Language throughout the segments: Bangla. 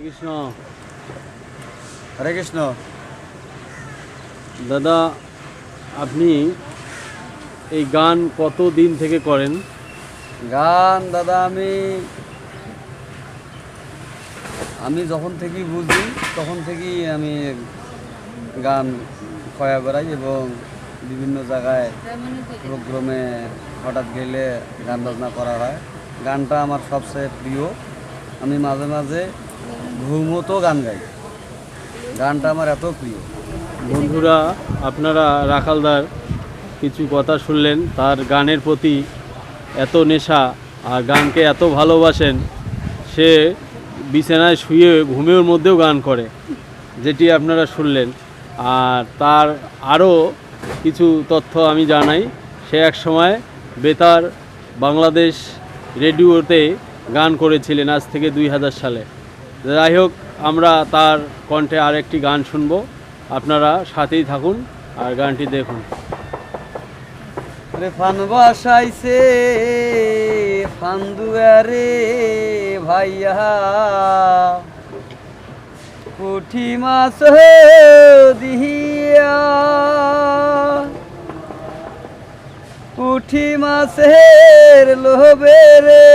কৃষ্ণ। হরে কৃষ্ণ। দাদা, আপনি এই গান কত দিন থেকে করেন? গান দাদা আমি যখন থেকেই বুঝি তখন থেকেই আমি গান খয়া বেড়াই এবং বিভিন্ন জায়গায় প্রোগ্রামে হঠাৎ গেলে গান বাজনা করা হয়। গানটা আমার সবচেয়ে প্রিয়। আমি মাঝে মাঝে ঘুমোতেও গান গাই। গানটা আমার এত প্রিয়। বন্ধুরা, আপনারা রাখালদার কিছু কথা শুনলেন। তার গানের প্রতি এত নেশা আর গানকে এত ভালোবাসেন, সে বিছানায় শুয়ে ঘুমের মধ্যেও গান করে, যেটি আপনারা শুনলেন। আর তার আরও কিছু তথ্য আমি জানাই। সে এক সময় বেতার বাংলাদেশ রেডিওতে গান করেছিলেন আজ থেকে 2000 সালে। যাই হোক, আমরা তার কণ্ঠে আরেকটি গান শুনবো। আপনারা সাথেই থাকুন আর গানটি দেখুন। ফান বসাইছে ফান্দুয়ারে ভাইয়া, পুঠি মাছ দিয়া, পুঠি মাছের লোভে রে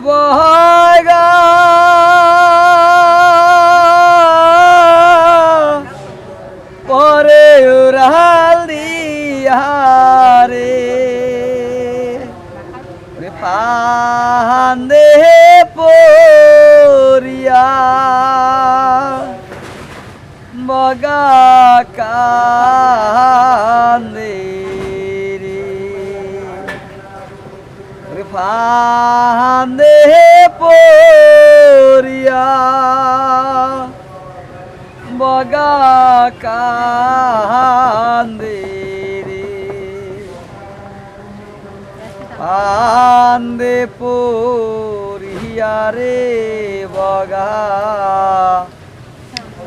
বহাগা, পরে উড়াল দিয়া রে ফান্দে পরিয়া, বগা কান্দে রে ফান্দে পরিয়া, বগা কান্দে রে ফান্দে পরিয়া রে বগা,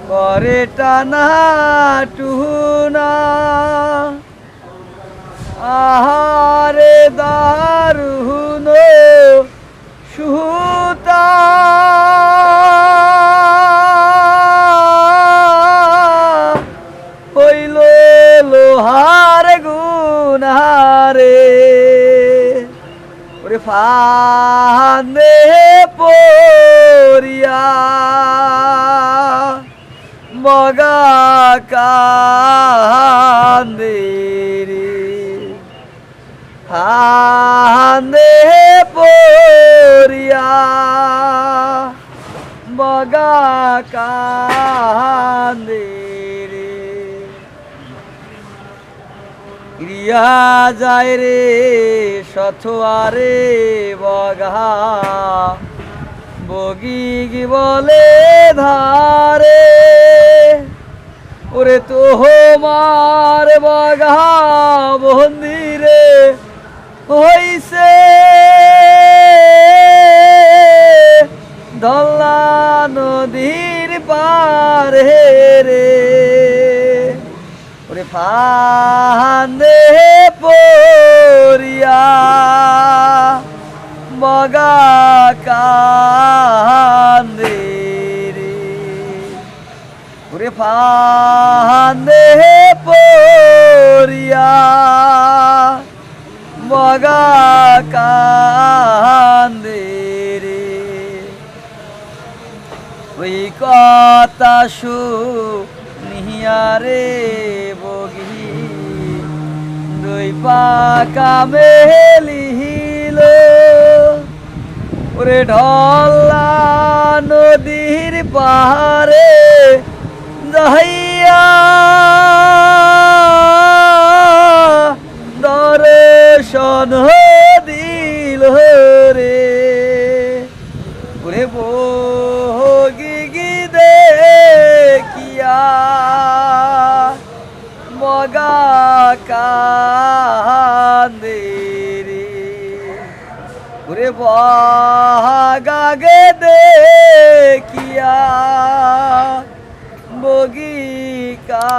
করে টানা টুনা, আহারে দারুণ সুতা, হইল লোহার গুনারে, ওরে ফান্দে পরিয়া, বগা কান্দে রে ফান্দে পরিয়া, বগা কান্দে রে ক্রিয়া যায় রে সথুয়ারে বগা, বগি বলে ধারে, ওরে তোমার বগা বন্দিরে হইছে ধল্লা নদীর পারে রে, ওরে ফান্দে পরিয়া, বগা কান্দে রে, ওরে ফান্দে পরিয়া, বগা কান্দে রে, ওই কথা শুনিয়া রে বগি, দুই পাকা মেলিল, ওরে ঢল্লা নদীর পাহাড়ে যাইয়া, দর্শন দিল রে, ওরে বগি দেখিয়া, বগা কান্দে রে, ওরে বগা গে দেখিয়া, বগি কা